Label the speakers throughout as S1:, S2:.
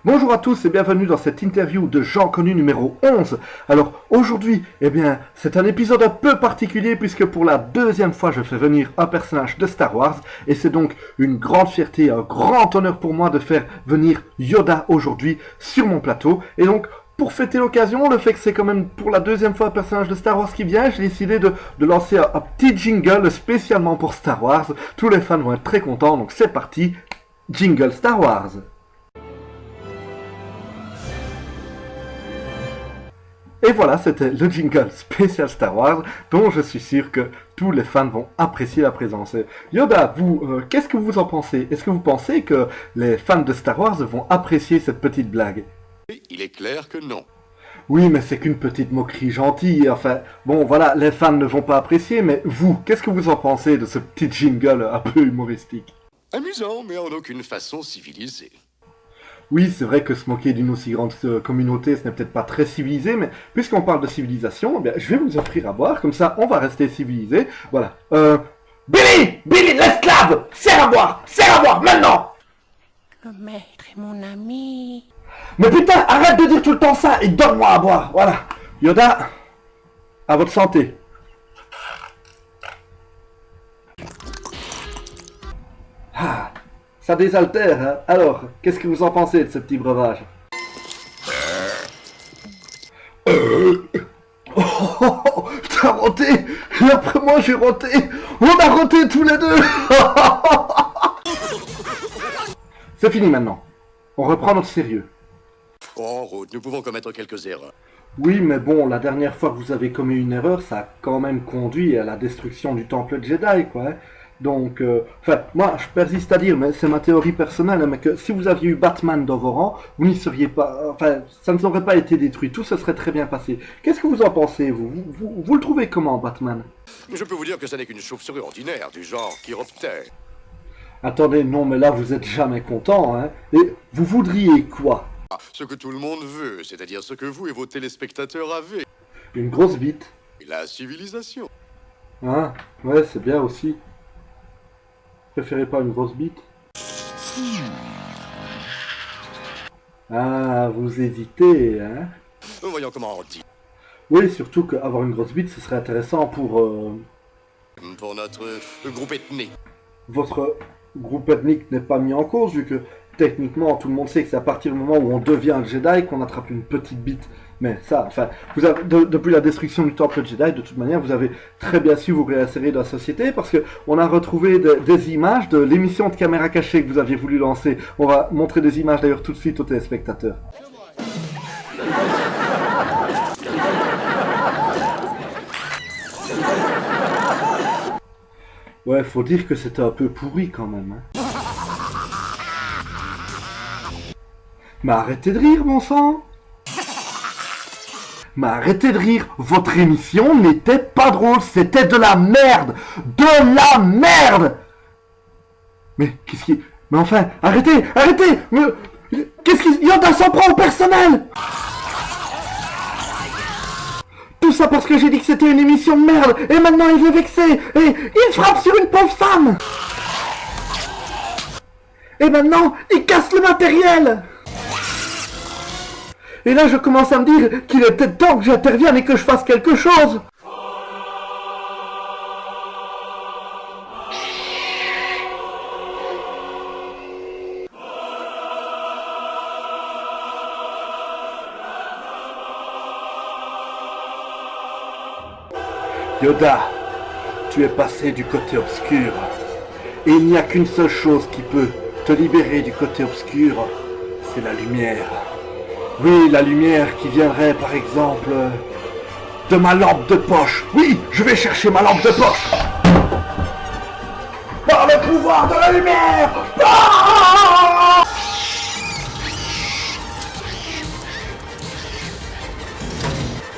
S1: Bonjour à tous et bienvenue dans cette interview de Gens Connus numéro 11. Alors aujourd'hui, c'est un épisode un peu particulier puisque pour la deuxième fois je fais venir un personnage de Star Wars et c'est donc une grande fierté, un grand honneur pour moi de faire venir Yoda aujourd'hui sur mon plateau. Et donc pour fêter l'occasion, le fait que c'est quand même pour la deuxième fois un personnage de Star Wars qui vient, j'ai décidé de lancer un petit jingle spécialement pour Star Wars. Tous les fans vont être très contents, donc c'est parti, jingle Star Wars. Et voilà, c'était le jingle spécial Star Wars, dont je suis sûr que tous les fans vont apprécier la présence. Yoda, vous, qu'est-ce que vous en pensez? Est-ce que vous pensez que les fans de Star Wars vont apprécier cette petite blague?
S2: Il est clair que non.
S1: Oui, mais c'est qu'une petite moquerie gentille, enfin, bon voilà, les fans ne vont pas apprécier, mais vous, qu'est-ce que vous en pensez de ce petit jingle un peu humoristique?
S2: Amusant, mais en aucune façon civilisé.
S1: Oui, c'est vrai que se moquer d'une aussi grande communauté, ce n'est peut-être pas très civilisé, mais puisqu'on parle de civilisation, eh bien, je vais vous offrir à boire, comme ça on va rester civilisé. Voilà. Billy, l'esclave, serre à boire, maintenant.
S3: Le maître est mon ami.
S1: Mais putain, arrête de dire tout le temps ça et donne-moi à boire, voilà. Yoda, à votre santé. Ah, ça désaltère, hein. Alors, qu'est-ce que vous en pensez de ce petit breuvage? Oh, t'as roté. Et après moi j'ai roté. On a roté tous les deux. C'est fini maintenant. On reprend notre sérieux.
S2: En route, nous pouvons commettre quelques erreurs.
S1: Oui, mais bon, la dernière fois que vous avez commis une erreur, ça a quand même conduit à la destruction du temple Jedi, quoi. Hein. Donc, moi, je persiste à dire, mais c'est ma théorie personnelle, hein, mais que si vous aviez eu Batman dans vos rangs, vous n'y seriez pas, ça ne aurait pas été détruit, tout se serait très bien passé. Qu'est-ce que vous en pensez, vous le trouvez comment, Batman?
S2: Je peux vous dire que ce n'est qu'une chauve-souris ordinaire, du genre chiroptère.
S1: Attendez, non, mais là, vous êtes jamais content, hein. Et vous voudriez quoi?
S2: Ce que tout le monde veut, c'est-à-dire ce que vous et vos téléspectateurs avez.
S1: Une grosse bite.
S2: La civilisation.
S1: Hein? Ouais, c'est bien aussi. Préférez pas une grosse bite? Ah, vous hésitez, hein?
S2: Voyons comment on dit.
S1: Oui, surtout qu'avoir une grosse bite, ce serait intéressant pour
S2: notre groupe ethnique.
S1: votre groupe ethnique n'est pas mis en cause, vu que techniquement, tout le monde sait que c'est à partir du moment où on devient un Jedi qu'on attrape une petite bite. Mais ça, vous avez, depuis la destruction du temple Jedi, de toute manière, vous avez très bien su vous réinsérer dans la société, parce que on a retrouvé des images de l'émission de caméra cachée que vous aviez voulu lancer. On va montrer des images d'ailleurs tout de suite aux téléspectateurs. Ouais, faut dire que c'était un peu pourri quand même. Hein. Mais arrêtez de rire, mon sang! Mais arrêtez de rire, votre émission n'était pas drôle, c'était de la merde! De la merde! Mais qu'est-ce qui... Mais enfin, arrêtez! Mais... Qu'est-ce qui... Yoda s'en prend au personnel! Tout ça parce que j'ai dit que c'était une émission de merde, et maintenant il veut vexer, et il frappe sur une pauvre femme! Et maintenant, il casse le matériel! Et là, je commence à me dire qu'il est peut-être temps que j'intervienne et que je fasse quelque chose. Yoda, tu es passé du côté obscur. Et il n'y a qu'une seule chose qui peut te libérer du côté obscur, c'est la lumière. Oui, la lumière qui viendrait, par exemple, de ma lampe de poche. Oui, je vais chercher ma lampe de poche. Par le pouvoir de la lumière. Ah!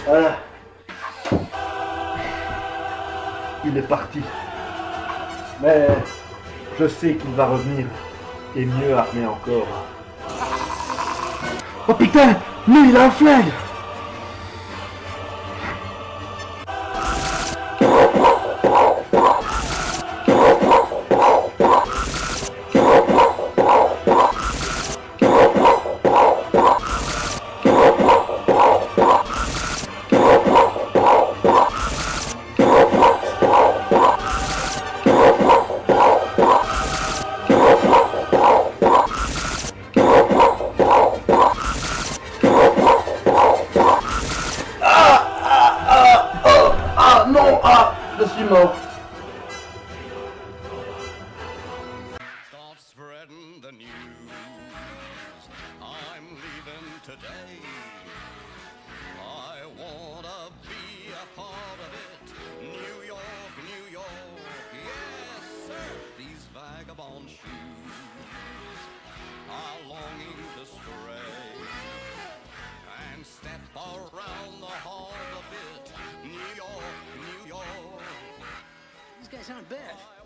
S1: Voilà. Il est parti. Mais je sais qu'il va revenir. Et mieux armé encore. Oh putain, lui il a un flingue.
S4: today. I wanna be a part of it. New York, New York, yes sir. These vagabond shoes are longing to stray and step around the hall a bit. New York, New York.
S5: These guys aren't bad.